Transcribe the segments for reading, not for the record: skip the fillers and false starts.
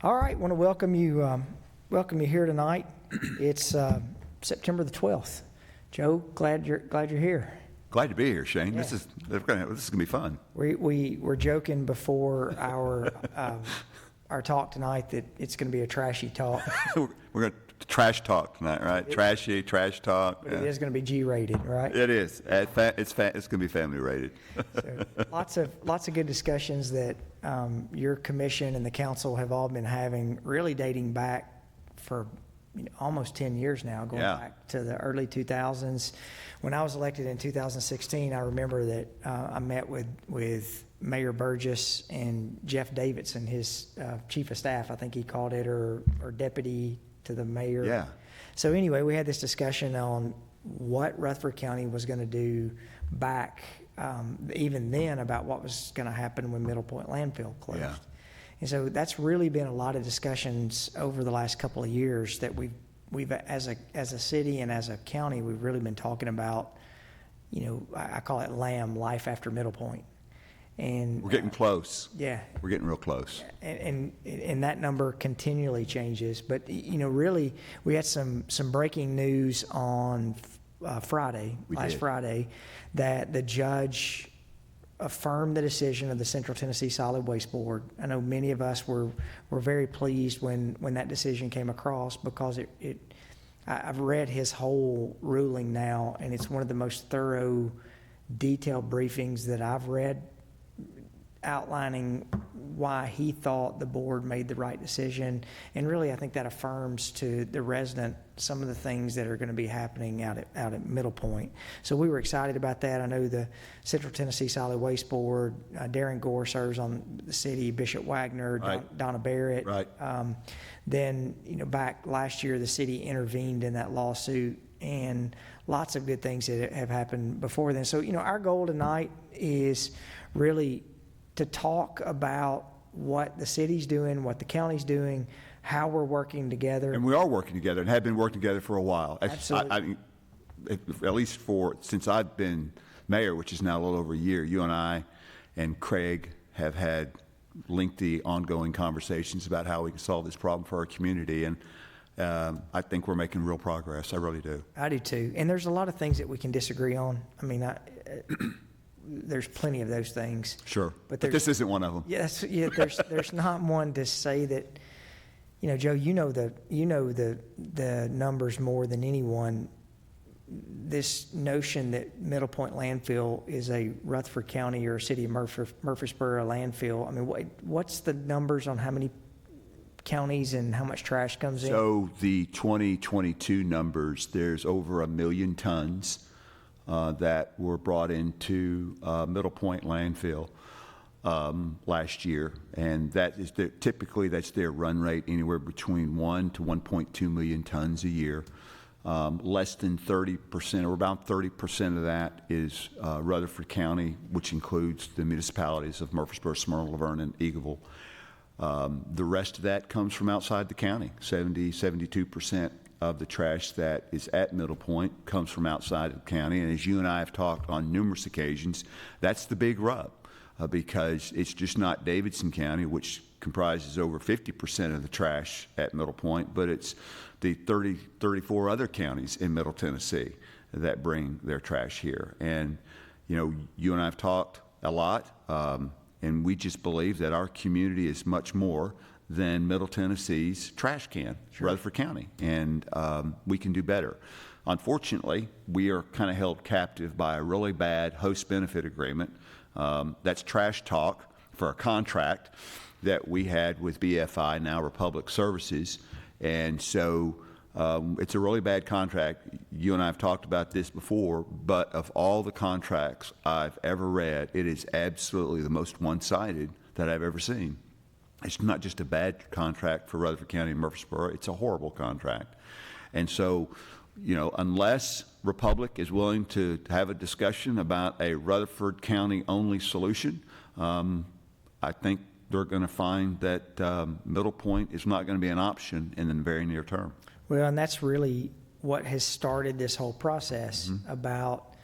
All right, want to welcome you here tonight. It's September the 12th. Joe, glad you're here. Glad to be here, Shane. Yeah. This is gonna be fun. We were joking before our talk tonight that it's going to be a trashy talk. We're going to trash talk tonight, right? Trashy, trash talk. But it is going to be G-rated, right? It is. It's going to be family rated. So lots of good discussions that your commission and the council have all been having, really dating back for almost 10 years now, going back to the early 2000s. When I was elected in 2016, I remember that I met with Mayor Burgess and Jeff Davidson, his chief of staff, I think he called it, or deputy to the mayor. Yeah. So anyway, we had this discussion on what Rutherford County was going to do back even then about what was going to happen when Middle Point Landfill closed. Yeah. And so that's really been a lot of discussions over the last couple of years that we've as a city and as a county, we've really been talking about, I call it LAM, life after Middle Point. And We're getting close. Yeah. We're getting real close. And that number continually changes. But, really, we had some breaking news on last Friday, that the judge affirmed the decision of the Central Tennessee Solid Waste Board. I know many of us were very pleased when that decision came across, because I've read his whole ruling now, and it's one of the most thorough, detailed briefings that I've read, outlining why he thought the board made the right decision. And really, I think that affirms to the resident some of the things that are going to be happening out at Middle Point. So we were excited about that. I know the Central Tennessee Solid Waste Board, Darren Gore serves on the city, Bishop Wagner, Right. Donna Barrett. Right. Then, back last year, the city intervened in that lawsuit, and lots of good things that have happened before then. So, our goal tonight is really to talk about what the city's doing, what the county's doing, how we're working together. And we are working together and have been working together for a while. Absolutely. At least since I've been mayor, which is now a little over a year, you and I and Craig have had lengthy ongoing conversations about how we can solve this problem for our community. And I think we're making real progress. I really do. I do too. And there's a lot of things that we can disagree on. I mean, there's plenty of those things. Sure. But this isn't one of them. Yes. Yeah, there's not one to say that, Joe, the numbers more than anyone. This notion that Middle Point Landfill is a Rutherford County or City of Murfreesboro landfill. I mean, what's the numbers on how many counties and how much trash comes in? So the 2022 numbers, there's over 1 million tons that were brought into Middle Point Landfill last year, and that is typically that's their run rate, anywhere between 1 to 1.2 million tons a year. Less than 30%, or about 30% of that, is Rutherford County, which includes the municipalities of Murfreesboro, Smyrna, Laverne, and Eagleville. The rest of that comes from outside the county. 72% of the trash that is at Middle Point comes from outside of the county. And as you and I have talked on numerous occasions, that's the big rub, because it's just not Davidson County, which comprises over 50% of the trash at Middle Point, but it's the 34 other counties in Middle Tennessee that bring their trash here. And, you and I have talked a lot, and we just believe that our community is much more than Middle Tennessee's trash can, sure. Rutherford County, and we can do better. Unfortunately, we are kind of held captive by a really bad host benefit agreement. That's trash talk for a contract that we had with BFI, now Republic Services, and so it's a really bad contract. You and I have talked about this before, but of all the contracts I've ever read, it is absolutely the most one-sided that I've ever seen. It's not just a bad contract for Rutherford County and Murfreesboro, it's a horrible contract. And so, unless Republic is willing to have a discussion about a Rutherford County only solution, I think they're going to find that Middle Point is not going to be an option in the very near term. Well, and that's really what has started this whole process about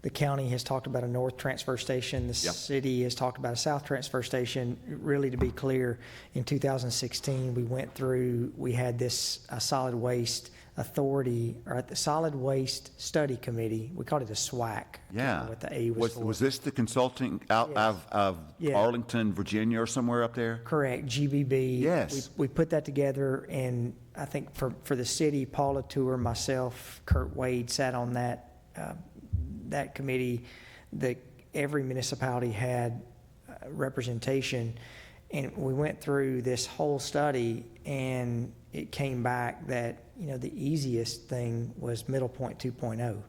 The county has talked about a north transfer station. The Yep. city has talked about a south transfer station. Really, to be clear, in 2016, we had this solid waste authority, or the solid waste study committee. We called it a SWAC. I can't Yeah. remember what the A was for. Was this the consulting out Yes. of Yeah. Arlington, Virginia, or somewhere up there? Correct, GBB. Yes. We put that together, and I think for the city, Paula Tour, myself, Kurt Wade sat on that committee. Every municipality had representation, and we went through this whole study, and it came back that, the easiest thing was Middle Point 2.0.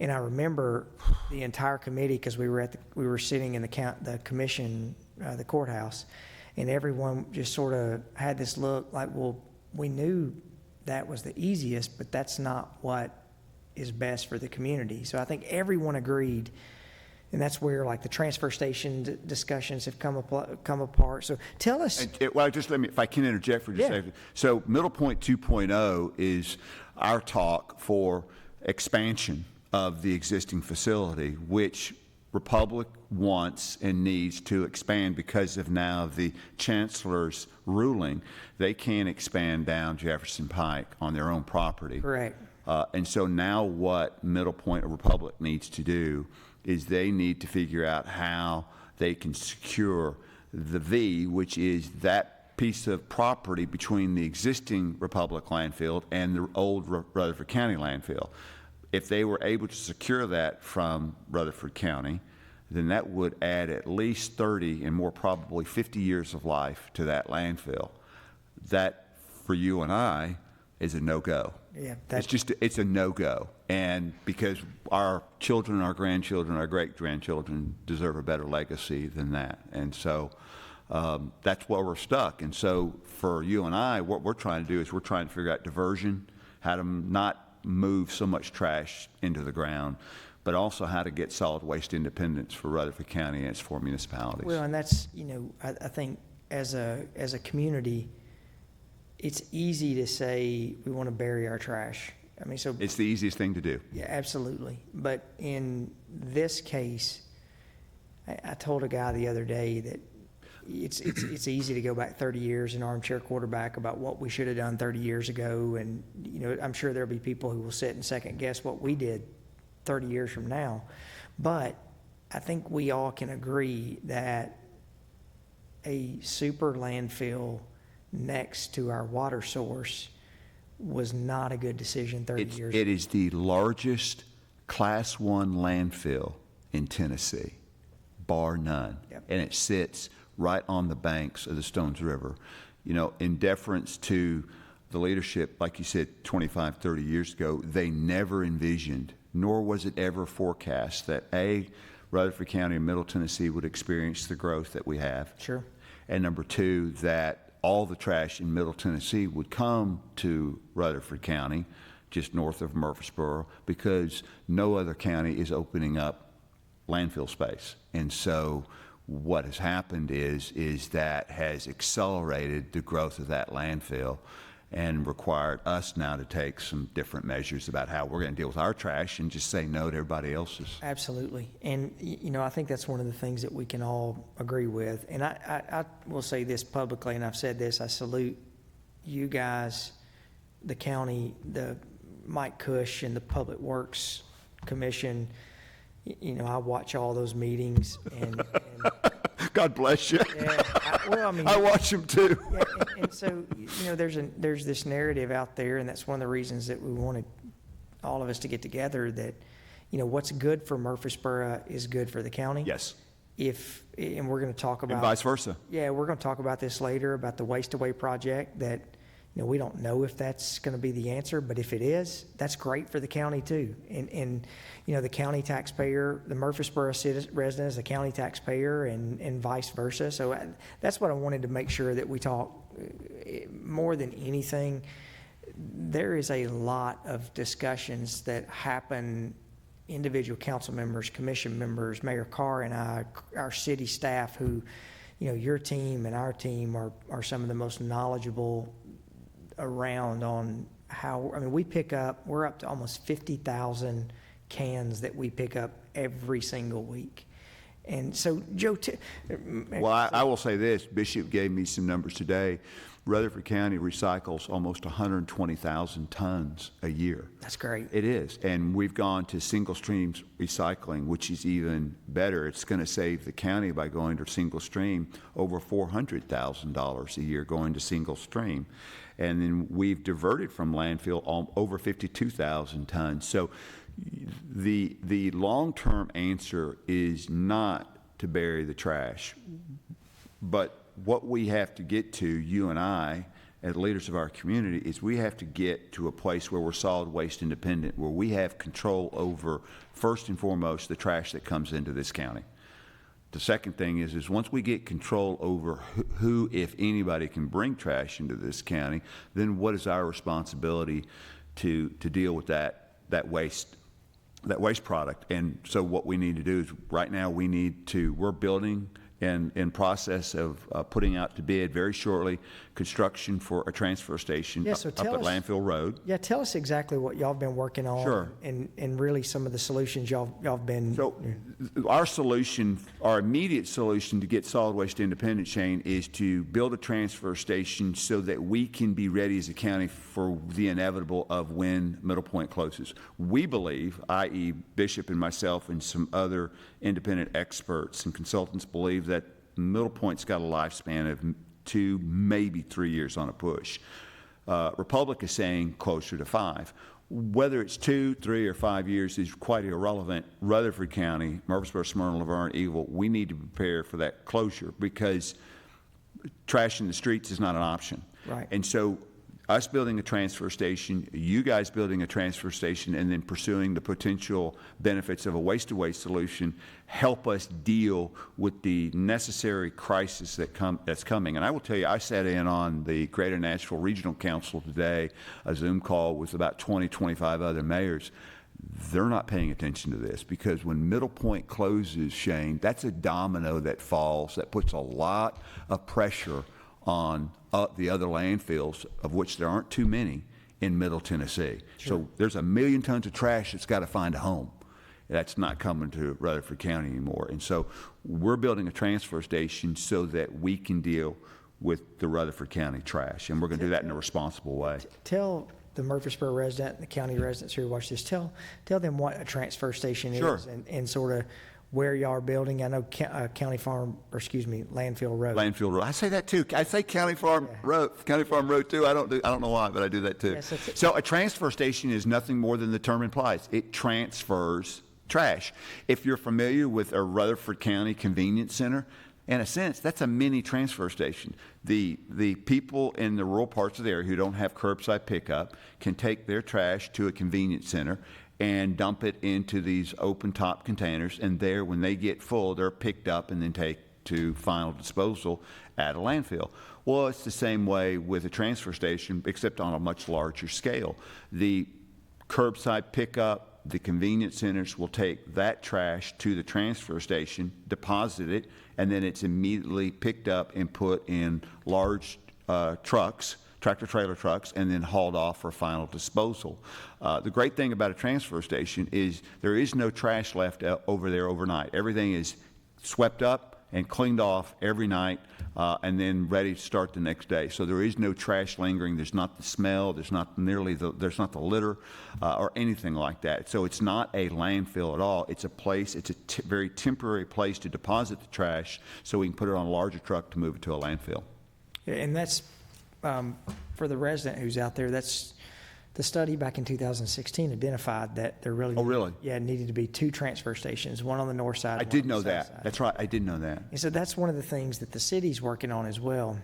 And I remember the entire committee, because we were sitting in the commission, the courthouse, and everyone just sort of had this look like, well, we knew that was the easiest, but that's not what is best for the community. So I think everyone agreed, and that's where like the transfer station discussions have come apart. So tell us. Well, just let me, if I can interject for just a second. So Middle Point 2.0 is our talk for expansion of the existing facility, which Republic wants and needs to expand because of now the chancellor's ruling. They can't expand down Jefferson Pike on their own property. Correct. And so now what Middle Point or Republic needs to do is they need to figure out how they can secure the V, which is that piece of property between the existing Republic landfill and the old Rutherford County landfill. If they were able to secure that from Rutherford County, then that would add at least 30 and more probably 50 years of life to that landfill. That, for you and I, is a no-go. Yeah, It's a no-go. And because our children, our grandchildren, our great-grandchildren deserve a better legacy than that. And so that's where we're stuck. And so for you and I, what we're trying to do is we're trying to figure out diversion, how to not move so much trash into the ground, but also how to get solid waste independence for Rutherford County and its 4 municipalities. Well, and that's, I think as a community, it's easy to say we want to bury our trash. I mean, so it's the easiest thing to do. yeah, absolutely. But in this case, I told a guy the other day that it's easy to go back 30 years and armchair quarterback about what we should have done 30 years ago, and I'm sure there'll be people who will sit and second guess what we did 30 years from now. But I think we all can agree that a super landfill next to our water source was not a good decision 30 years ago. It is the largest Class 1 landfill in Tennessee, bar none. Yep. And it sits right on the banks of the Stones River. In deference to the leadership, like you said, 25, 30 years ago, they never envisioned, nor was it ever forecast, that Rutherford County and Middle Tennessee would experience the growth that we have. Sure. And number two, that all the trash in Middle Tennessee would come to Rutherford County, just north of Murfreesboro, because no other county is opening up landfill space. And so what has happened is that has accelerated the growth of that landfill and required us now to take some different measures about how we're going to deal with our trash and just say no to everybody else's. Absolutely. And, I think that's one of the things that we can all agree with. And I will say this publicly, and I've said this, I salute you guys, the county, the Mike Cush and the Public Works Commission. I watch all those meetings and God bless you. Yeah, I watch them too. Yeah, and so there's this narrative out there, and that's one of the reasons that we wanted all of us to get together. That what's good for Murfreesboro is good for the county. Yes. And we're going to talk about and vice versa. Yeah, we're going to talk about this later about the Waste Away project. That we don't know if that's going to be the answer, but if it is, that's great for the county too. And the county taxpayer, the Murfreesboro resident is a county taxpayer, and vice versa. So that's what I wanted to make sure that we talk. More than anything, there is a lot of discussions that happen. Individual council members, commission members, Mayor Carr and I, our city staff, who, your team and our team are some of the most knowledgeable around on how, we're up to almost 50,000 cans that we pick up every single week. And so, Joe, Well, I will say this. Bishop gave me some numbers today. Rutherford County recycles almost 120,000 tons a year. that's great. It is. And we've gone to single stream recycling, which is even better. It's going to save the county by going to single stream over $400,000 a year going to single stream. And then we've diverted from landfill over 52,000 tons. So the long-term answer is not to bury the trash, but what we have to get to, you and I, as leaders of our community, is we have to get to a place where we're solid waste independent, where we have control over, first and foremost, the trash that comes into this county. The second thing is once we get control over who, if anybody, can bring trash into this county, then what is our responsibility to deal with that waste product? And so what we need to do is right now we're building and in process of putting out to bid very shortly construction for a transfer station up at Landfill Road. Yeah, tell us exactly what y'all been working on. Sure. And really some of the solutions y'all been. So our solution, our immediate solution to get solid waste independent, Shane, is to build a transfer station so that we can be ready as a county for the inevitable of when Middle Point closes. We believe, i.e. Bishop and myself and some other independent experts and consultants believe that Middle Point's got a lifespan of 2, maybe 3 years on a push. Republic is saying closer to 5. Whether it's 2, 3, or 5 years is quite irrelevant. Rutherford County, Murfreesboro, Smyrna, Laverne, Eagle, we need to prepare for that closure because trash in the streets is not an option. Right. And so us building a transfer station, you guys building a transfer station, and then pursuing the potential benefits of a waste-to-waste solution help us deal with the necessary crisis that's coming. And I will tell you, I sat in on the Greater Nashville Regional Council today, a Zoom call with about 20, 25 other mayors. They're not paying attention to this because when Middle Point closes, Shane, that's a domino that falls that puts a lot of pressure on the other landfills, of which there aren't too many in Middle Tennessee. Sure. So there's 1 million tons of trash that's got to find a home. That's not coming to Rutherford County anymore. And so we're building a transfer station so that we can deal with the Rutherford County trash, and we're going to do that in a responsible way. Tell the Murfreesboro resident and the county residents who watch this, tell them what a transfer station Sure. is and sort of where y'all are building. I know Landfill Road. Landfill Road. I say that too. I say County Farm Road. County Farm Road too. I don't know why, but I do that too. Yes, so a transfer station is nothing more than the term implies. It transfers trash. If you're familiar with a Rutherford County convenience center, in a sense, that's a mini transfer station. The people in the rural parts of the area who don't have curbside pickup can take their trash to a convenience center and dump it into these open top containers, and there, when they get full, they're picked up and then take to final disposal at a landfill. Well, it's the same way with a transfer station, except on a much larger scale. The curbside pickup, the convenience centers will take that trash to the transfer station, deposit it, and then it's immediately picked up and put in large trucks, tractor-trailer trucks, and then hauled off for final disposal. The great thing about a transfer station is there is no trash left over there overnight. Everything is swept up and cleaned off every night, and then ready to start the next day. So there is no trash lingering. There's not the smell. There's not there's not the litter or anything like that. So it's not a landfill at all. It's a place. It's a very temporary place to deposit the trash, so we can put it on a larger truck to move it to a landfill. Yeah, and that's for the resident who's out there. That's the study back in 2016 identified that there really needed to be 2 transfer stations, one on the north side. I did know that. That's right. I did know that. And so that's one of the things that the city's working on as well.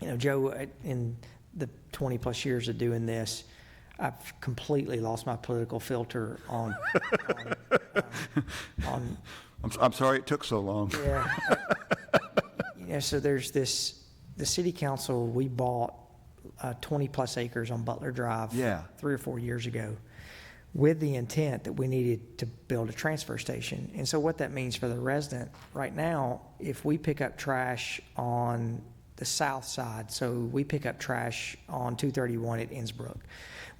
You know, Joe, in the 20 plus years of doing this, I've completely lost my political filter on. I'm sorry it took so long. Yeah. So there's this. The city council, we bought 20 plus acres on Butler Drive 3 or 4 years ago with the intent that we needed to build a transfer station. And so what that means for the resident right now, if we pick up trash on the south side, so we pick up trash on 231 at Innsbrook,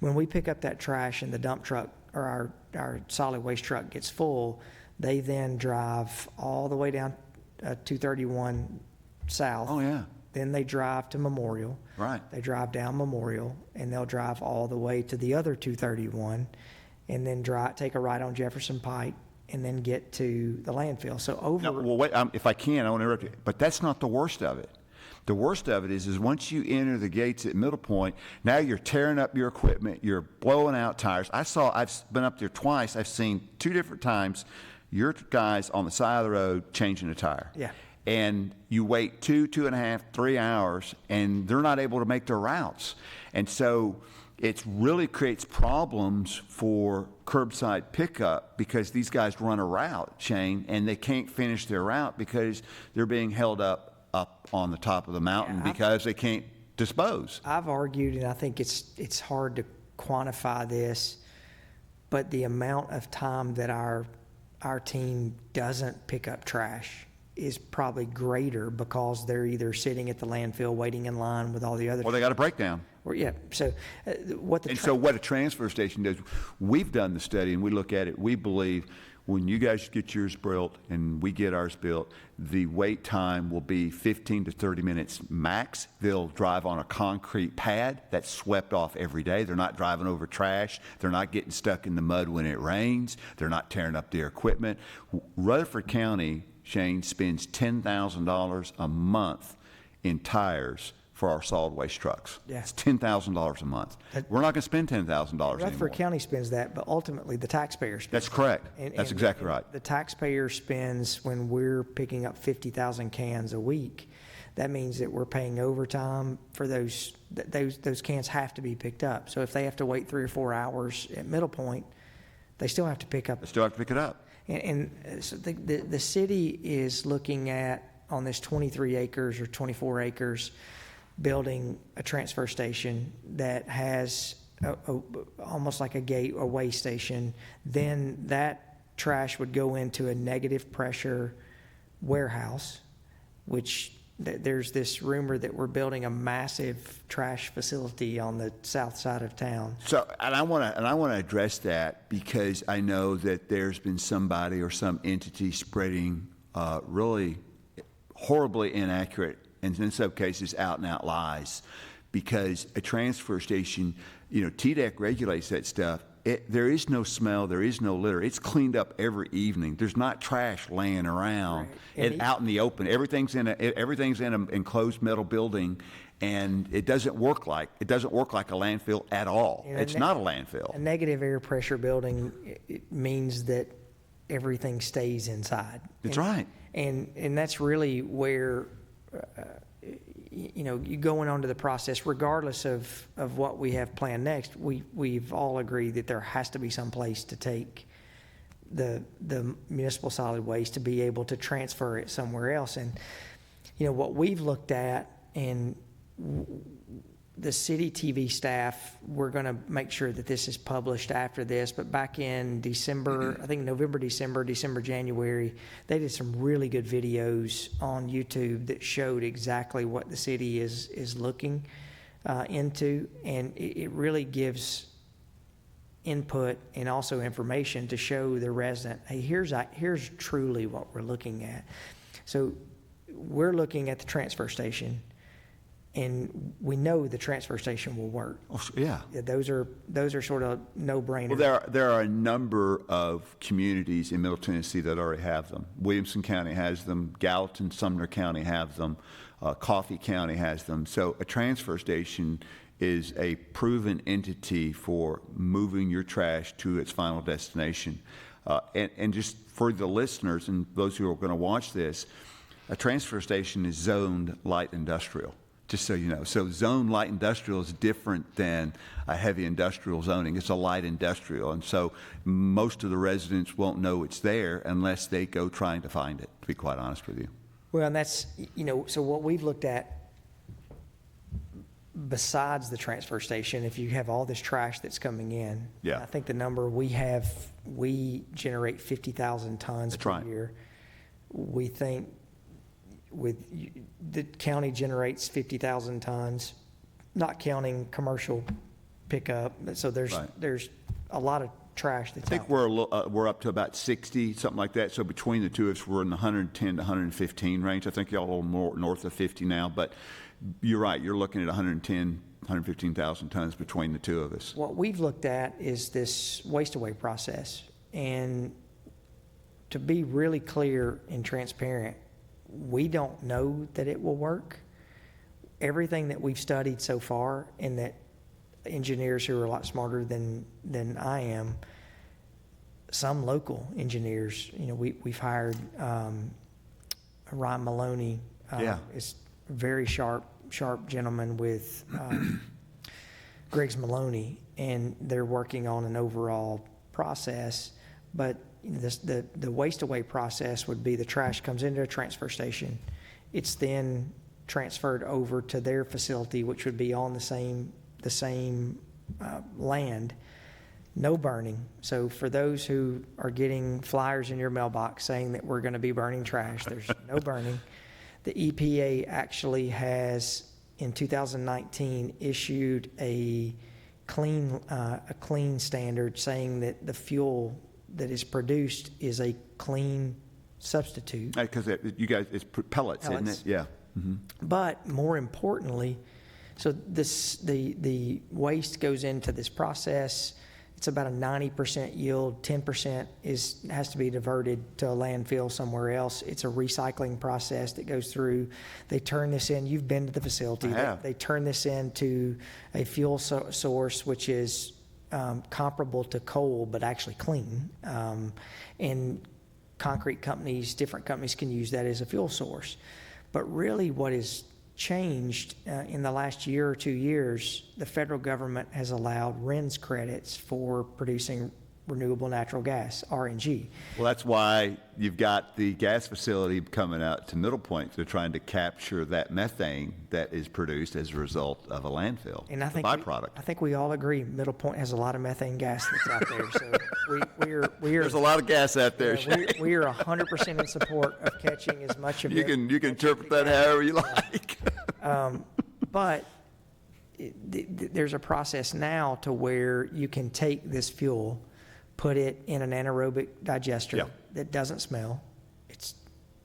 when we pick up that trash and the dump truck or our solid waste truck gets full, they then drive all the way down 231 south. Oh, yeah. Then they drive to Memorial. Right. They drive down Memorial, and they'll drive all the way to the other 231, and then take a right on Jefferson Pike, and then get to the landfill. So over. No, well, wait, if I can, I want to interrupt you. But that's not the worst of it. The worst of it is once you enter the gates at Middle Point, now you're tearing up your equipment, you're blowing out tires. I've been up there twice. I've seen 2 different times your guys on the side of the road changing a tire. Yeah. And you wait 2.5, 3 hours, and they're not able to make their routes. And so it really creates problems for curbside pickup because these guys run a route, Shane, and they can't finish their route because they're being held up on the top of the mountain because they can't dispose. I've argued, and I think it's hard to quantify this, but the amount of time that our team doesn't pick up trash is probably greater because they're either sitting at the landfill waiting in line with all the other. Well, they got a breakdown. Yeah. So what a transfer station does, we've done the study and we look at it. We believe when you guys get yours built and we get ours built, the wait time will be 15 to 30 minutes max. They'll drive on a concrete pad that's swept off every day. They're not driving over trash. They're not getting stuck in the mud when it rains. They're not tearing up their equipment. Rutherford County, Shane, spends $10,000 a month in tires for our solid waste trucks. Yeah. It's $10,000 a month. We're not going to spend $10,000 anymore. Rutherford County spends that, but ultimately the taxpayer spends. That's correct. And That's exactly right. The taxpayer spends when we're picking up 50,000 cans a week. That means that we're paying overtime for those cans have to be picked up. So if they have to wait 3 or 4 hours at Middle Point, they still have to pick up. They still have to pick it up. And so the city is looking at, on this 23 acres or 24 acres, building a transfer station that has almost like a weigh station. Then that trash would go into a negative pressure warehouse, which there's this rumor that we're building a massive trash facility on the south side of town. So, and I want to address that because I know that there's been somebody or some entity spreading really horribly inaccurate and in some cases out and out lies, because a transfer station, TDEC regulates that stuff. There is no smell, there is no litter. It's cleaned up every evening. There's not trash laying around and out in the open. Everything's in an enclosed metal building, and it doesn't work like a landfill at all. It's not a landfill. A negative air pressure building, it means that everything stays inside. That's right. And that's really where you going on to the process, regardless of what we have planned next, we've all agreed that there has to be some place to take the municipal solid waste to be able to transfer it somewhere else. And what we've looked at, and the city TV staff, we're going to make sure that this is published after this, but back in December, I think November, December, January, they did some really good videos on YouTube that showed exactly what the city is looking into, and it really gives input and also information to show the resident, hey, here's truly what we're looking at. So we're looking at the transfer station, and we know the transfer station will work. Oh, yeah. Those are sort of no-brainers. Well, there are a number of communities in Middle Tennessee that already have them. Williamson County has them. Gallatin, Sumner County have them. Coffee County has them. So a transfer station is a proven entity for moving your trash to its final destination. And just for the listeners and those who are going to watch this, a transfer station is zoned light industrial. Just so you know. So zone light industrial is different than a heavy industrial zoning. It's a light industrial. And so most of the residents won't know it's there unless they go trying to find it, to be quite honest with you. Well, and that's, so what we've looked at, besides the transfer station, if you have all this trash that's coming in, I think the number we generate 50,000 tons per year. We think the county generates 50,000 tons, not counting commercial pickup. So there's a lot of trash that's I think out there. we're up to about 60, something like that. So between the two of us, we're in the 110 to 115 range. I think y'all are a little more north of 50 now, but you're right. You're looking at 110, 115,000 tons between the two of us. What we've looked at is this waste away process. And to be really clear and transparent, we don't know that it will work. Everything that we've studied so far, and that engineers who are a lot smarter than I am, some local engineers, we've hired Ryan Maloney, is a very sharp gentleman with Griggs Maloney, and they're working on an overall process. But the waste away process would be the trash comes into a transfer station. It's then transferred over to their facility, which would be on the same land. No burning. So for those who are getting flyers in your mailbox saying that we're going to be burning trash, there's no burning. The EPA actually has, in 2019, issued a clean standard saying that the fuel that is produced is a clean substitute. Because you guys, it's pellets, isn't it? Yeah. Mm-hmm. But more importantly, so the waste goes into this process. It's about a 90% yield. 10% has to be diverted to a landfill somewhere else. It's a recycling process that goes through. They turn this in. You've been to the facility. They turn this into a fuel source, which is comparable to coal, but actually clean. And concrete companies, different companies can use that as a fuel source. But really what is changed in the last year or 2 years, the federal government has allowed RINs credits for producing renewable natural gas, RNG. Well, that's why you've got the gas facility coming out to Middle Point. They're trying to capture that methane that is produced as a result of a landfill, and I think byproduct. I think we all agree Middle Point has a lot of methane gas that's out there. So we're There's a lot of gas out there. We are 100% in support of catching as much of it. You can interpret that however you like. But there's a process now to where you can take this fuel, put it in an anaerobic digester that doesn't smell, it's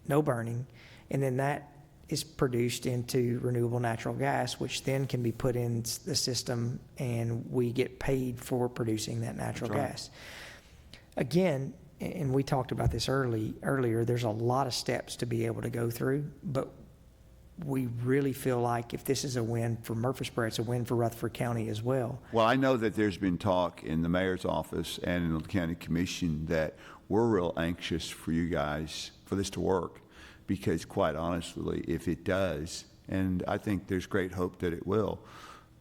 no burning, and then that is produced into renewable natural gas, which then can be put in the system, and we get paid for producing that natural gas. Again, and we talked about this earlier, there's a lot of steps to be able to go through, but we really feel like if this is a win for Murfreesboro, it's a win for Rutherford County as well. Well, I know that there's been talk in the mayor's office and in the county commission that we're real anxious for you guys for this to work, because quite honestly, if it does, and I think there's great hope that it will,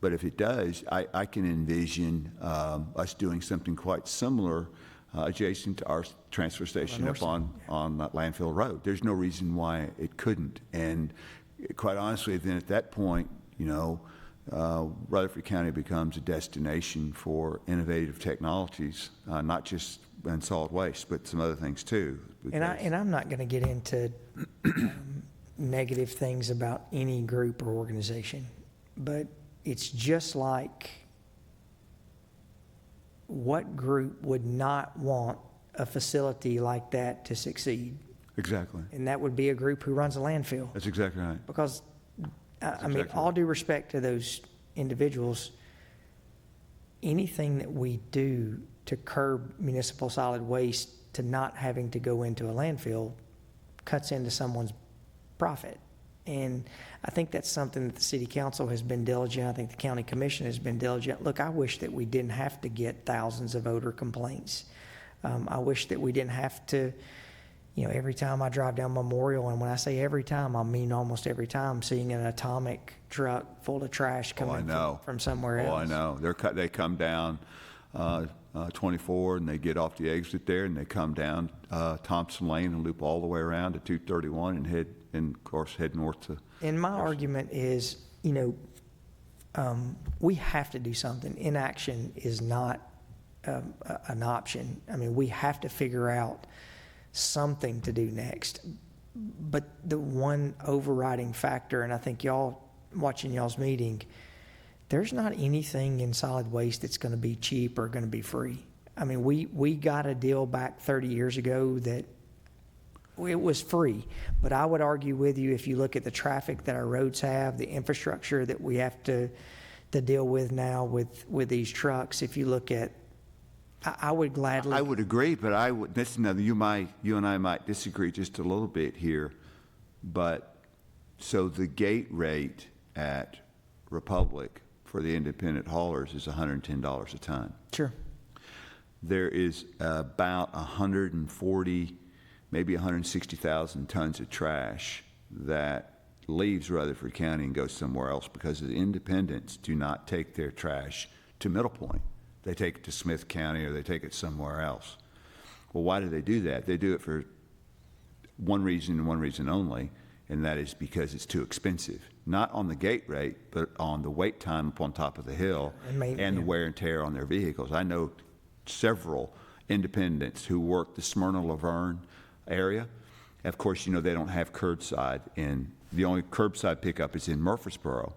but if it does, I can envision us doing something quite similar adjacent to our transfer station up on Landfill Road. There's no reason why it couldn't. And quite honestly, then at that point, Rutherford County becomes a destination for innovative technologies, not just in solid waste, but some other things too. And I'm not going to get into negative things about any group or organization, but it's just like, what group would not want a facility like that to succeed? Exactly. And that would be a group who runs a landfill. That's exactly right. Because, all due respect to those individuals, anything that we do to curb municipal solid waste to not having to go into a landfill cuts into someone's profit. And I think that's something that the city council has been diligent. I think the county commission has been diligent. Look, I wish that we didn't have to get thousands of odor complaints. I wish that we didn't have to, every time I drive down Memorial, and when I say every time, I mean almost every time, seeing an atomic truck full of trash coming from somewhere else. Oh, I know. They come down 24 and they get off the exit there and they come down Thompson Lane and loop all the way around to 231 and of course head north to. And my argument is, we have to do something. Inaction is not an option. I mean, we have to figure out something to do next. But the one overriding factor, and I think watching y'all's meeting, there's not anything in solid waste that's going to be cheap or going to be free. I mean, we got a deal back 30 years ago that it was free. But I would argue with you, if you look at the traffic that our roads have, the infrastructure that we have to deal with now with these trucks, if you look at, I would gladly. I would agree, but I would, you and I might disagree just a little bit here. But, so the gate rate at Republic for the independent haulers is $110 a ton. Sure. There is about 140, maybe 160,000 tons of trash that leaves Rutherford County and goes somewhere else because the independents do not take their trash to Middle Point. They take it to Smith County or they take it somewhere else. Well, why do they do that? They do it for one reason and one reason only, and that is because it's too expensive. Not on the gate rate, but on the wait time up on top of the hill and the wear and tear on their vehicles. I know several independents who work the Smyrna-Laverne area. Of course, you know, they don't have curbside, and the only curbside pickup is in Murfreesboro.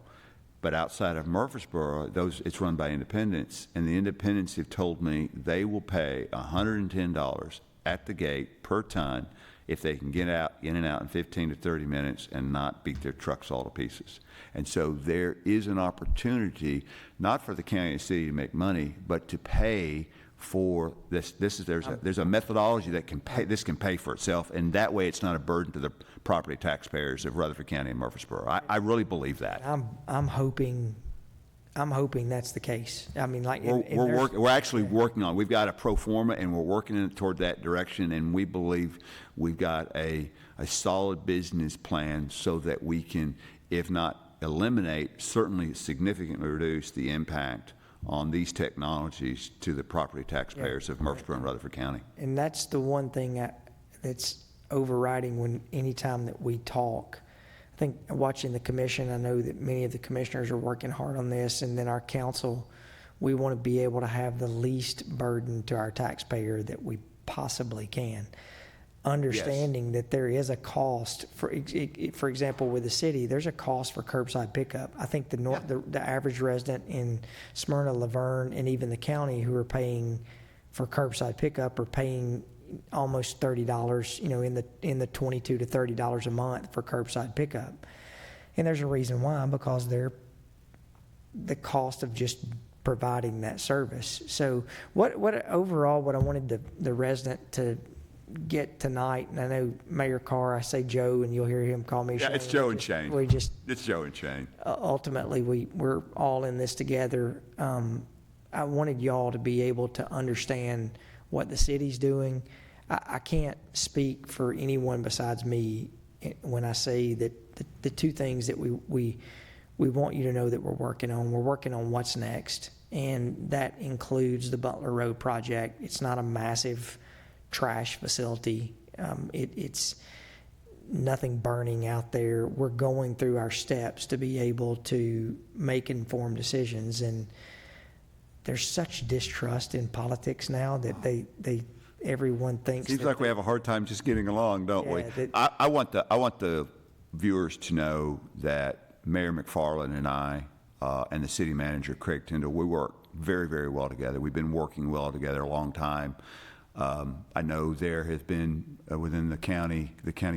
But outside of Murfreesboro, it's run by independents, and the independents have told me they will pay $110 at the gate per ton if they can get in and out in 15 to 30 minutes and not beat their trucks all to pieces. And so there is an opportunity, not for the county and city to make money, but to pay for this. There's a methodology that can pay for itself, and that way it's not a burden to the property taxpayers of Rutherford County and Murfreesboro. I really believe that. I'm hoping that's the case. I mean, like we're actually working on. We've got a pro forma, and we're working toward that direction. And we believe we've got a solid business plan so that we can, if not eliminate, certainly significantly reduce the impact on these technologies to the property taxpayers of Murfreesboro and Rutherford County. And that's the one thing that's overriding anytime that we talk. I think watching the commission, I know that many of the commissioners are working hard on this, and then our council, we want to be able to have the least burden to our taxpayer that we possibly can. Understanding that there is a cost for example, with the city, there's a cost for curbside pickup. I think the average resident in Smyrna, Laverne, and even the county who are paying for curbside pickup are paying almost $30, in the $22 to $30 a month for curbside pickup. And there's a reason why, because they're the cost of just providing that service. So what overall, what I wanted the resident to get tonight, and I know Mayor Carr, I say Joe, and you'll hear him call me Shane. It's Joe and Shane. It's Joe and Shane. Ultimately, we're all in this together. I wanted y'all to be able to understand what the city's doing. I can't speak for anyone besides me when I say that the two things that we want you to know that we're working on what's next, and that includes the Butler Road project. It's not a massive trash facility. It's nothing burning out there. We're going through our steps to be able to make informed decisions, and there's such distrust in politics now that everyone thinks. Seems like we have a hard time just getting along, don't we? I want the viewers to know that Mayor McFarland and I and the city manager Craig Tyndall, we work very, very well together. We've been working well together a long time. I know there have been within the county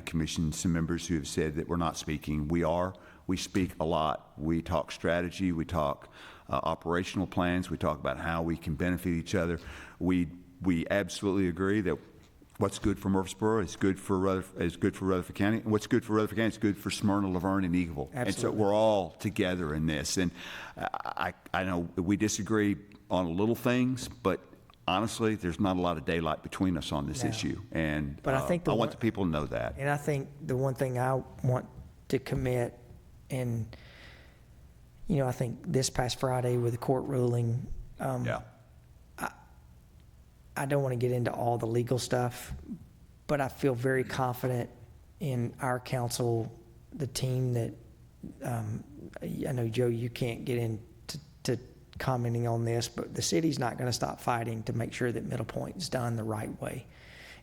commission some members who have said that we're not speaking. We speak a lot. We talk strategy. We talk operational plans. We talk about how we can benefit each other. We absolutely agree that what's good for Murfreesboro is good for Rutherford County, and what's good for Rutherford County is good for Smyrna, Laverne, and Eagleville. Absolutely. And so we're all together in this. And I know we disagree on little things, but honestly, there's not a lot of daylight between us on this issue. And but I want the people to know that. And I think the one thing I want to commit, and I think this past Friday with the court ruling, I don't want to get into all the legal stuff, but I feel very confident in our council, the team that, I know, Joe, you can't get into commenting on this, but the city's not going to stop fighting to make sure that Middle Point is done the right way.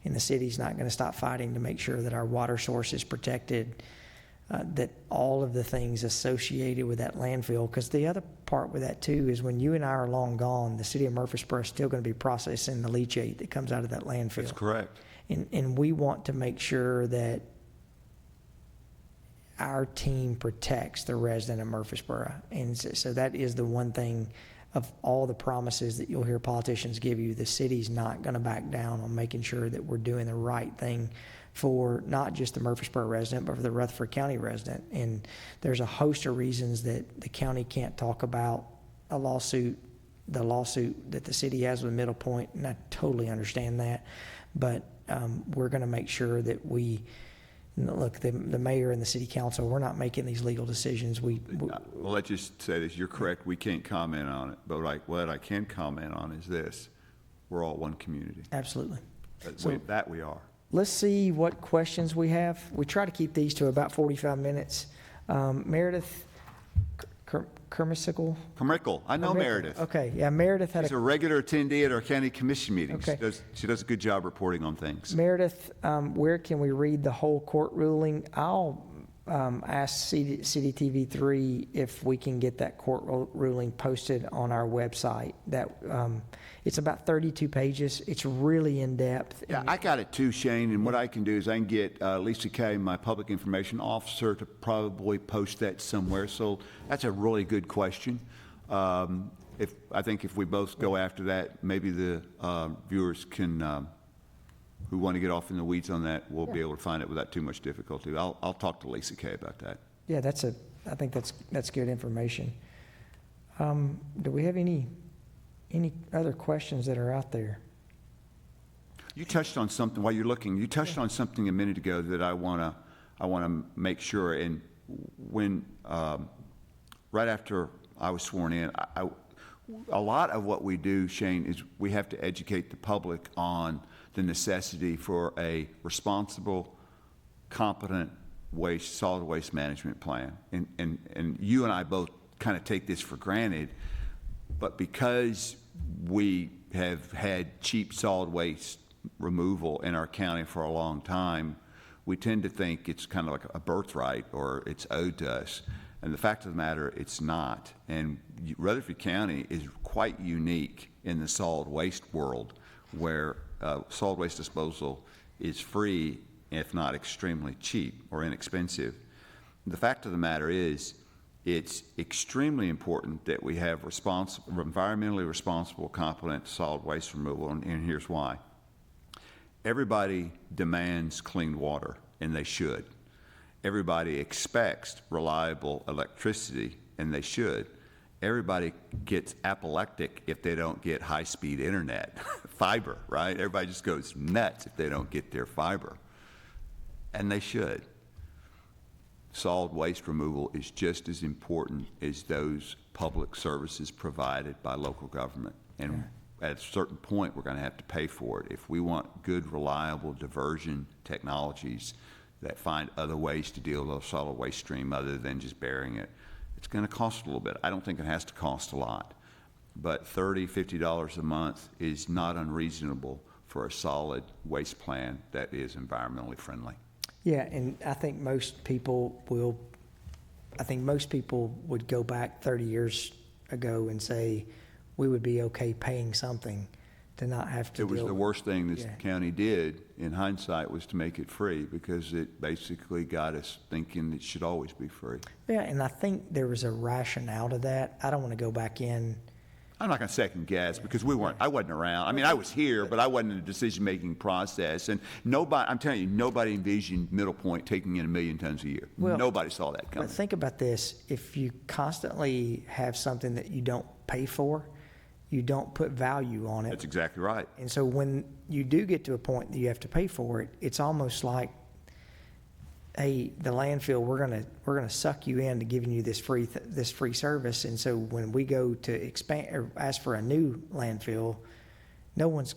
And the city's not going to stop fighting to make sure that our water source is protected. that all of the things associated with that landfill, because the other part with that too is when you and I are long gone, the city of Murfreesboro is still going to be processing the leachate that comes out of that landfill. That's correct. And we want to make sure that our team protects the resident of Murfreesboro. And so that is the one thing of all the promises that you'll hear politicians give you. The city's not going to back down on making sure that we're doing the right thing for not just the Murfreesboro resident, but for the Rutherford County resident. And there's a host of reasons that the county can't talk about the lawsuit that the city has with Middle Point, and I totally understand that. But we're going to make sure that we, look, the mayor and the city council, we're not making these legal decisions. Well, let's just say this. You're correct. We can't comment on it. But what I can comment on is this. We're all one community. Absolutely. That we are. Let's see what questions we have. We try to keep these to about 45 minutes. Meredith Kermickle. I know Meredith. Okay, yeah, Meredith had She's a regular attendee at our county commission meetings. Okay. She does a good job reporting on things. Meredith, where can we read the whole court ruling? I'll ask CDTV3 if we can get that court ruling posted on our website. That it's about 32 pages. It's really in depth. Yeah, I got it too, Shane. And what I can do is I can get Lisa Kay, my public information officer, to probably post that somewhere. So that's a really good question. I think if we both go after that, maybe the viewers can, who want to get off in the weeds on that, will be able to find it without too much difficulty. I'll talk to Lisa Kay about that. Yeah, I think that's good information. Do we have any other questions that are out there? You touched on something while you're looking. You touched on something a minute ago that I want to make sure. And when right after I was sworn in, a lot of what we do, Shane, is we have to educate the public on the necessity for a responsible, competent solid waste management plan. And you and I both kind of take this for granted, but because we have had cheap solid waste removal in our county for a long time, we tend to think it's kind of like a birthright or it's owed to us. And the fact of the matter, it's not. And Rutherford County is quite unique in the solid waste world, where solid waste disposal is free, if not extremely cheap or inexpensive. The fact of the matter is, it's extremely important that we have environmentally responsible, competent solid waste removal, and here's why. Everybody demands clean water, and they should. Everybody expects reliable electricity, and they should. Everybody gets apoplectic if they don't get high-speed internet, fiber, right? Everybody just goes nuts if they don't get their fiber, and they should. Solid waste removal is just as important as those public services provided by local government. And at a certain point, we're going to have to pay for it. If we want good, reliable diversion technologies that find other ways to deal with a solid waste stream other than just burying it, it's going to cost a little bit. I don't think it has to cost a lot, but $30, $50 a month is not unreasonable for a solid waste plan that is environmentally friendly. Yeah, and I think most people would go back 30 years ago and say we would be okay paying something to not have to. It was the worst thing this county did, in hindsight, was to make it free, because it basically got us thinking it should always be free. Yeah, and I think there was a rationale to that. I don't want to go back in. I'm not going to second guess, because I wasn't around. I mean, I was here, but I wasn't in the decision-making process. And I'm telling you, nobody envisioned Middle Point taking in 1 million tons a year. Well, nobody saw that coming. But think about this. If you constantly have something that you don't pay for, you don't put value on it. That's exactly right. And so when you do get to a point that you have to pay for it, it's almost like, hey, the landfill, we're gonna suck you into giving you this free service. And so when we go to expand or ask for a new landfill, no one's,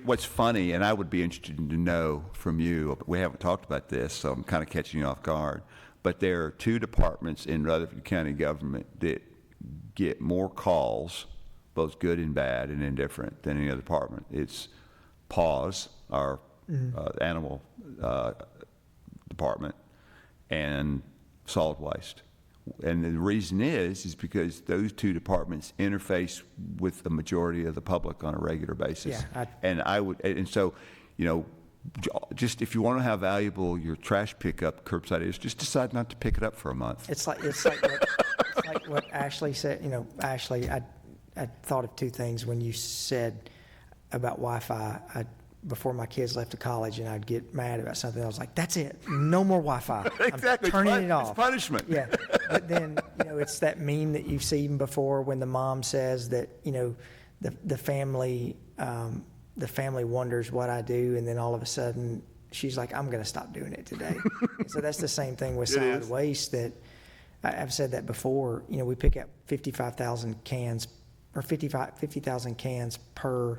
what's funny, and I would be interested to know from you, but we haven't talked about this, so I'm kind of catching you off guard, but there are 2 departments in Rutherford County government that get more calls, both good and bad and indifferent, than any other department. It's PAWS, our animal department, and solid waste. And the reason is because those two departments interface with the majority of the public on a regular basis. Yeah, And so, just if you want to know how valuable your trash pickup curbside is, just decide not to pick it up for a month. It's like what Ashley said. Ashley, I thought of two things when you said about Wi-Fi. Before my kids left to college, and I'd get mad about something, I was like, "That's it, no more Wi-Fi. Exactly, I'm turning it off." It's punishment. Yeah, but then it's that meme that you've seen before when the mom says that the family wonders what I do, and then all of a sudden she's like, "I'm going to stop doing it today." So that's the same thing with solid waste. That I've said that before. We pick up 55,000 cans or 50,000 cans per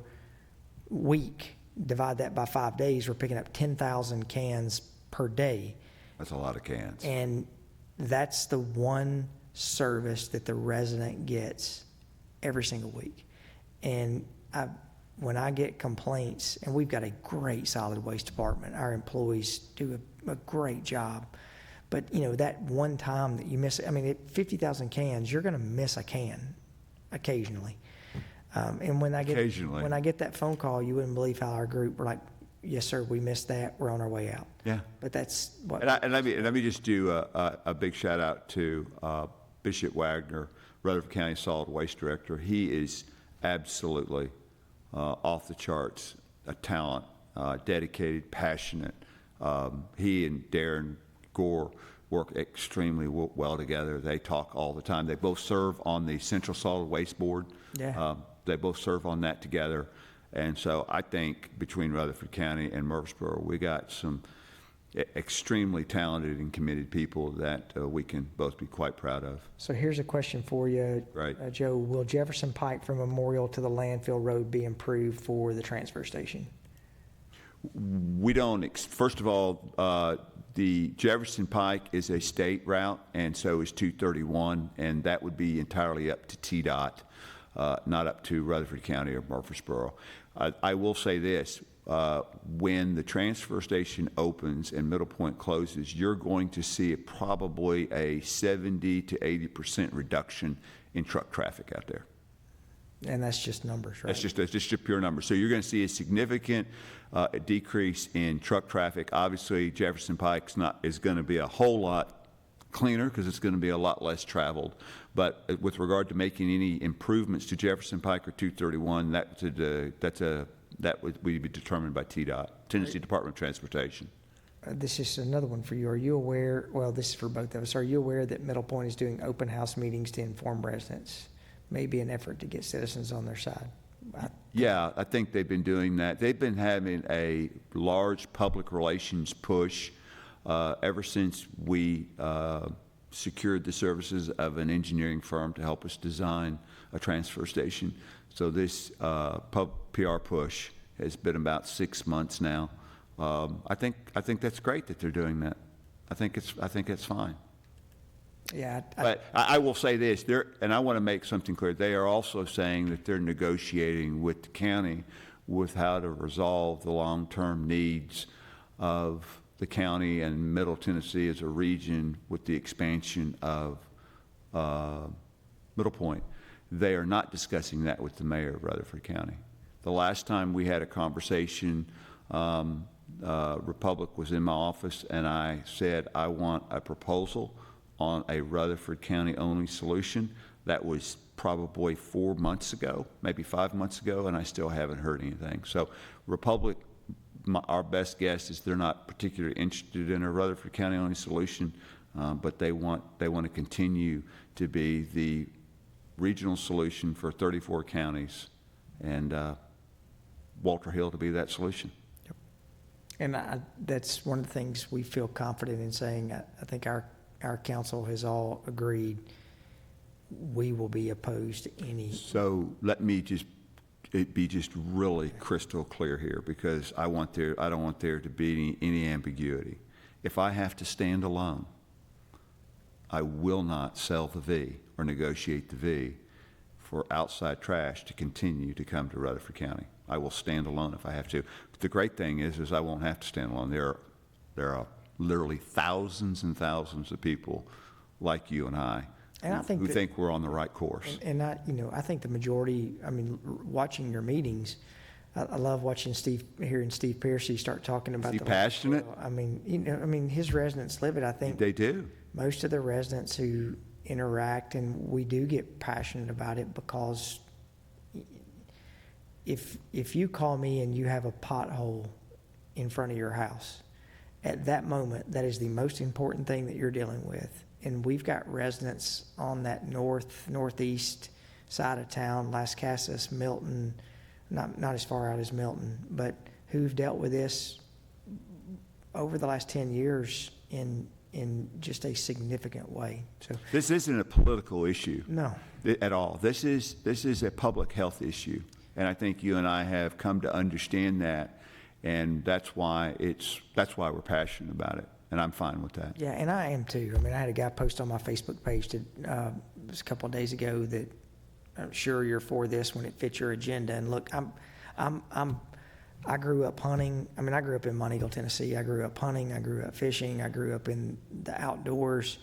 week. Divide that by 5 days, we're picking up 10,000 cans per day. That's a lot of cans. And that's the one service that the resident gets every single week. And when I get complaints, and we've got a great solid waste department, our employees do a great job. But, that one time that you miss, at 50,000 cans, you're going to miss a can occasionally. And when I get that phone call, you wouldn't believe how our group were like, "Yes, sir, we missed that. We're on our way out." Yeah. But that's what. And let me just do a big shout out to Bishop Wagner, Rutherford County Solid Waste Director. He is absolutely off the charts, a talent, dedicated, passionate. He and Darren Gore work extremely well together. They talk all the time. They both serve on the Central Solid Waste Board. Yeah. They both serve on that together. And so I think between Rutherford County and Murfreesboro, we got some extremely talented and committed people that we can both be quite proud of. So here's a question for you, Right. Joe. Will Jefferson Pike from Memorial to the Landfill Road be improved for the transfer station? We don't, first of all, the Jefferson Pike is a state route, and so is 231, and that would be entirely up to TDOT, not up to Rutherford County or Murfreesboro. I will say this, when the transfer station opens and Middle Point closes, you're going to see probably a 70 to 80% reduction in truck traffic out there. And that's just numbers, right? That's just a pure number. So you're going to see a significant decrease in truck traffic. Obviously, Jefferson Pike is going to be a whole lot cleaner because it's going to be a lot less traveled. But with regard to making any improvements to Jefferson Pike or 231, that would be determined by TDOT, Tennessee Department of Transportation. This is another one for you. Are you aware? Well, this is for both of us. Are you aware that Middle Point is doing open house meetings to inform residents? Maybe an effort to get citizens on their side. Yeah, I think they've been doing that. They've been having a large public relations push ever since we secured the services of an engineering firm to help us design a transfer station. So this PR push has been about 6 months now. I think that's great that they're doing that. I think it's fine. Yeah. But I will say this, and I want to make something clear. They are also saying that they're negotiating with the county with how to resolve the long-term needs of the county and Middle Tennessee as a region with the expansion of Middle Point. They are not discussing that with the mayor of Rutherford County. The last time we had a conversation, Republic was in my office, and I said, I want a proposal on a Rutherford County only solution. That was probably 4 months ago, maybe 5 months ago, and I still haven't heard anything. So Republic, our best guess is they're not particularly interested in a Rutherford County only solution, but they want to continue to be the regional solution for 34 counties, and Walter Hill to be that solution. Yep. And that's one of the things we feel confident in saying. I think our council has all agreed we will be opposed to any. So let me be just really crystal clear here, because I don't want there to be any ambiguity. If I have to stand alone, I will not sell the V or negotiate the V for outside trash to continue to come to Rutherford County. I will stand alone if I have to. But the great thing is I won't have to stand alone. There are literally thousands and thousands of people like you and I, And I think who that- think we're on the right course. And I think the majority, watching your meetings, I love hearing Steve Piercy start talking about. Is he passionate? His residents live it. I think They do. most of the residents who interact, and we do get passionate about it, because if you call me and you have a pothole in front of your house, at that moment, that is the most important thing that you're dealing with. And we've got residents on that northeast side of town, Las Casas, Milton, not as far out as Milton, but who've dealt with this over the last 10 years in just a significant way. So This isn't a political issue. no. At all. This is a public health issue, and I think you and I have come to understand that, and that's why we're passionate about it, and I'm fine with that. Yeah, and I am too. I had a guy post on my Facebook page it was a couple of days ago that I'm sure you're for this when it fits your agenda. And look, I grew up hunting. I grew up in Monteagle, Tennessee. I grew up hunting. I grew up fishing. I grew up in the outdoors.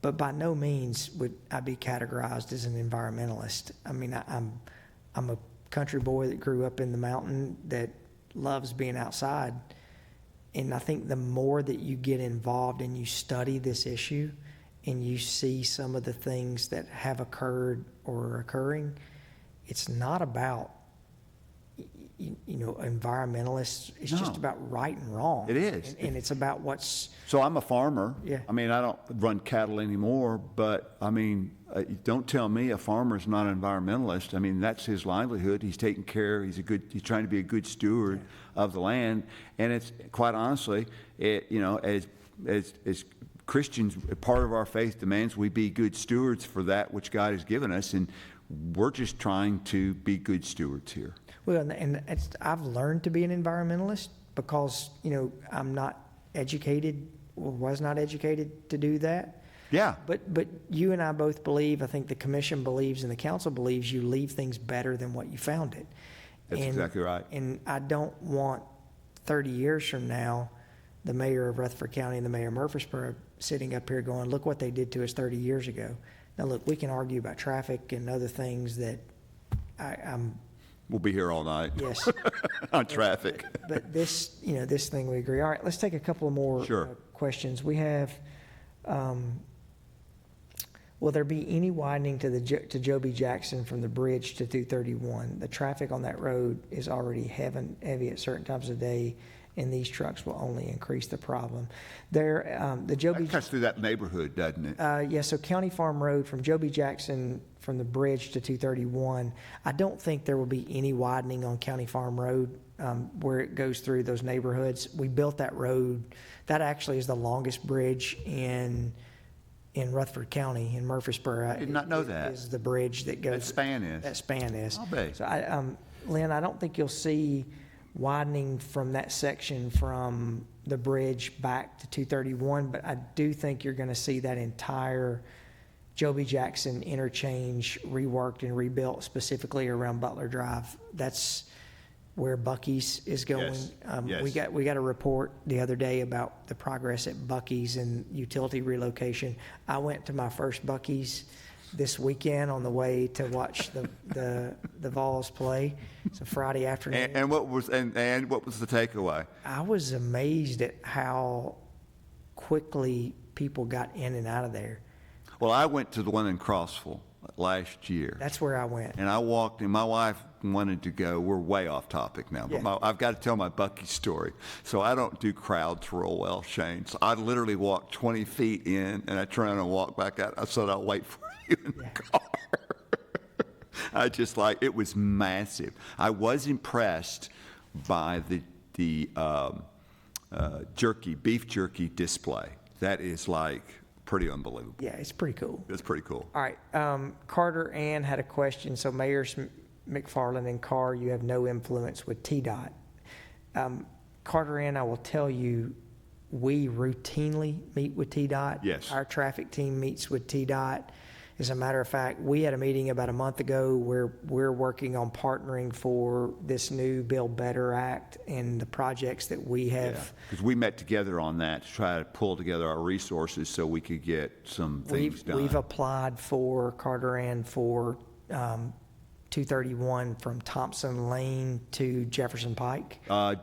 But by no means would I be categorized as an environmentalist. I'm a country boy that grew up in the mountain that loves being outside. And I think the more that you get involved and you study this issue and you see some of the things that have occurred or are occurring, it's not about environmentalists. It's just No. about right and wrong. It is. And it's about what's. So I'm a farmer. Yeah. I don't run cattle anymore, but don't tell me a farmer's not an environmentalist. That's his livelihood. He's taking care. He's trying to be a good steward of the land. And it's quite honestly, as Christians, part of our faith demands we be good stewards for that which God has given us, and we're just trying to be good stewards here. Well, and I've learned to be an environmentalist because, I'm not educated or was not educated to do that. Yeah. But you and I both believe, I think the commission believes and the council believes, you leave things better than what you found it. That's exactly right. And I don't want 30 years from now, the mayor of Rutherford County and the mayor of Murfreesboro sitting up here going, look what they did to us 30 years ago. Now, look, we can argue about traffic and other things that I'm. We'll be here all night. Yes. On traffic. But this thing we agree. All right, let's take a couple more Sure. questions. We have, will there be any widening to to Joe B. Jackson from the bridge to 231? The traffic on that road is already heavy at certain times of day, and these trucks will only increase the problem. The Joe B. That cuts through that neighborhood, doesn't it? So County Farm Road from Joe B. Jackson from the bridge to 231, I don't think there will be any widening on County Farm Road where it goes through those neighborhoods. We built that road. That actually is the longest bridge in Rutherford County, in Murfreesboro. I did not know that. Is the bridge that goes. That span is. That span is. I'll bet. So, Lynn, I don't think you'll see widening from that section from the bridge back to 231, but I do think you're going to see that entire Joe B. Jackson interchange reworked and rebuilt specifically around Butler Drive. That's where Buc-ee's is going. Yes. We got a report the other day about the progress at Buc-ee's and utility relocation. I went to my first Buc-ee's this weekend on the way to watch the Vols play. It's a Friday afternoon. And what was the takeaway? I was amazed at how quickly people got in and out of there. Well, I went to the one in Crossville last year. That's where I went. And I walked in. My wife wanted to go. We're way off topic now, but Yeah. I've got to tell my Bucky story. So I don't do crowds real well, Shane. So I literally walked 20 feet in, and I turned around and walked back out. I said, I'll wait for you in the car. It was massive. I was impressed by the beef jerky display. That is pretty unbelievable. Yeah, it's pretty cool. It's pretty cool. All right. Carter Ann had a question. So Mayors McFarland and Carr, you have no influence with TDOT. Carter Ann, I will tell you, we routinely meet with TDOT. Yes. Our traffic team meets with TDOT. As a matter of fact, we had a meeting about a month ago where we're working on partnering for this new Build Better Act and the projects that we have. Because we met together on that to try to pull together our resources so we could get some things done. We've applied for Carteret for 231 from Thompson Lane to Jefferson Pike. I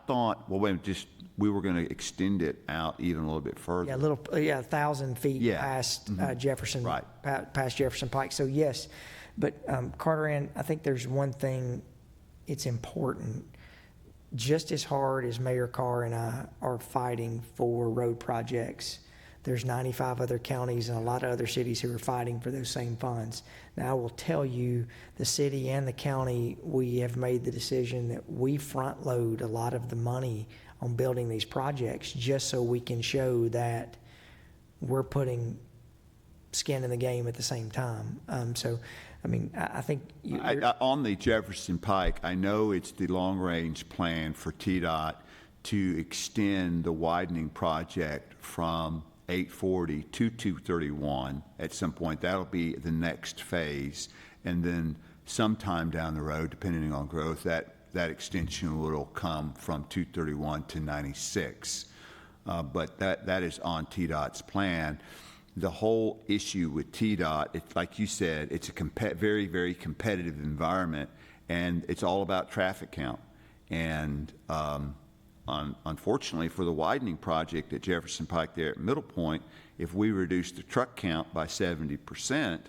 thought, well, wait, we were going to extend it out even a little bit further. 1,000 feet past Jefferson, Right. Past Jefferson Pike. So yes, but Carteret, I think there's one thing, it's important. Just as hard as Mayor Carr and I are fighting for road projects, there's 95 other counties and a lot of other cities who are fighting for those same funds. Now, I will tell you, the city and the county, we have made the decision that we front load a lot of the money on building these projects just so we can show that we're putting skin in the game at the same time. So, I mean, I think on the Jefferson Pike, I know it's the long-range plan for TDOT to extend the widening project from 840 to 231 at some point. That'll be the next phase. And then sometime down the road, depending on growth, that extension will come from 231 to 96. But that is on TDOT's plan. The whole issue with TDOT, it's like you said, it's a very, very competitive environment, and it's all about traffic count. And unfortunately, for the widening project at Jefferson Pike there at Middle Point, if we reduce the truck count by 70%,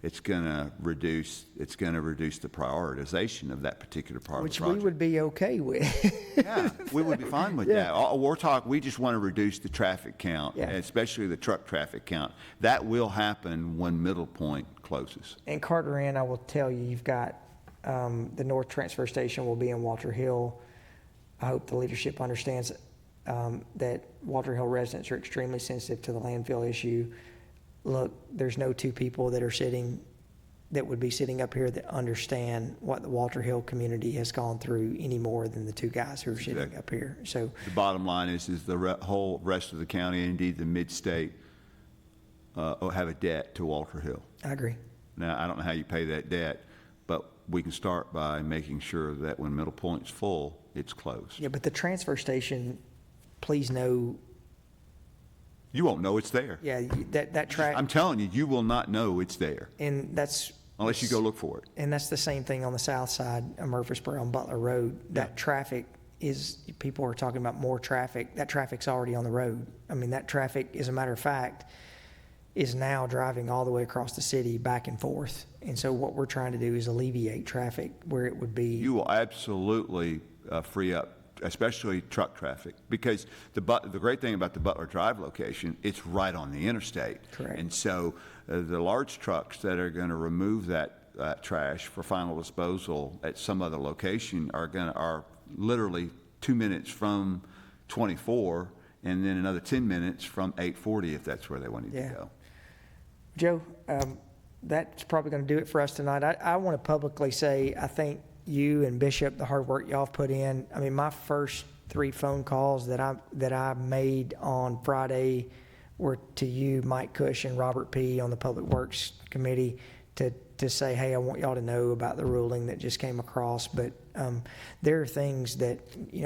it's going to reduce the prioritization of that particular part of the project. Which we would be okay with. Yeah, we would be fine with that. We just want to reduce the traffic count, especially the truck traffic count. That will happen when Middle Point closes. And Carteret, I will tell you, you've got the North Transfer Station will be in Walter Hill. I hope the leadership understands that Walter Hill residents are extremely sensitive to the landfill issue. Look, there's no two people that would be sitting up here that understand what the Walter Hill community has gone through any more than the two guys who are sitting up here. So the bottom line is the whole rest of the county, indeed the mid-state, have a debt to Walter Hill. I agree. Now, I don't know how you pay that debt, but we can start by making sure that when Middle Point's full, it's closed. Yeah, but the transfer station, please know. You won't know it's there. Yeah, that track. I'm telling you, you will not know it's there. And that's. Unless you go look for it. And that's the same thing on the south side of Murfreesboro on Butler Road. That traffic people are talking about more traffic. That traffic's already on the road. I mean, that traffic, as a matter of fact, is now driving all the way across the city back and forth. And so what we're trying to do is alleviate traffic where it would be. You will absolutely free up, especially truck traffic, because the great thing about the Butler Drive location, it's right on the interstate. Correct. And so the large trucks that are going to remove that trash for final disposal at some other location are literally 2 minutes from 24, and then another 10 minutes from 840 if that's where they wanted to go. Joe, that's probably going to do it for us tonight. I want to publicly say I thank you and Bishop, the hard work y'all have put in. I mean, my first 3 phone calls that I made on Friday were to you, Mike Cush, and Robert P. on the Public Works Committee to say, hey, I want y'all to know about the ruling that just came across. But there are things that,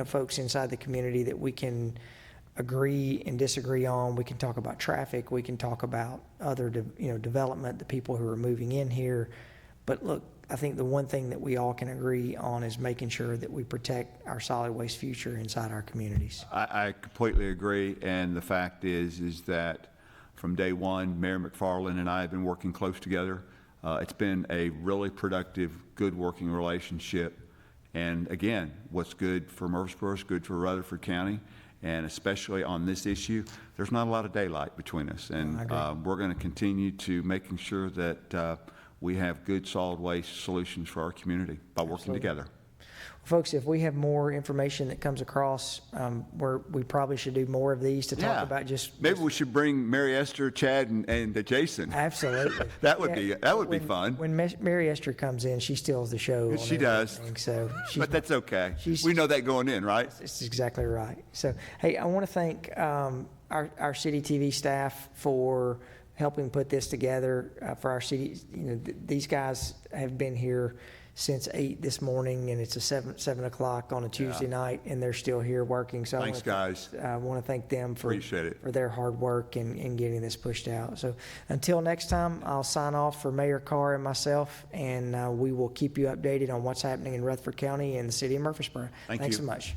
folks inside the community that we can agree and disagree on. We can talk about traffic. We can talk about other, development, the people who are moving in here. But look, I think the one thing that we all can agree on is making sure that we protect our solid waste future inside our communities. I completely agree. And the fact is that from day one, Mayor McFarland and I have been working close together. It's been a really productive, good working relationship. And again, what's good for Murfreesboro is good for Rutherford County. And especially on this issue, there's not a lot of daylight between us. And we're going to continue to making sure that we have good solid waste solutions for our community by working together. Folks, if we have more information that comes across, we probably should do more of these to talk about Maybe we should bring Mary Esther, Chad, and Jason. Absolutely. That would be fun. When Mary Esther comes in, she steals the show. She does. So but that's okay. We know that going in, right? That's exactly right. So, hey, I want to thank our city TV staff for helping put this together for our city. You know, these guys have been here since 8 this morning, and it's a 7 o'clock on a Tuesday night, and they're still here working. So Thanks, guys. I want to thank them for Appreciate it. for their hard work in getting this pushed out. So until next time, I'll sign off for Mayor Carr and myself, and we will keep you updated on what's happening in Rutherford County and the city of Murfreesboro. Thank Thanks you. so much.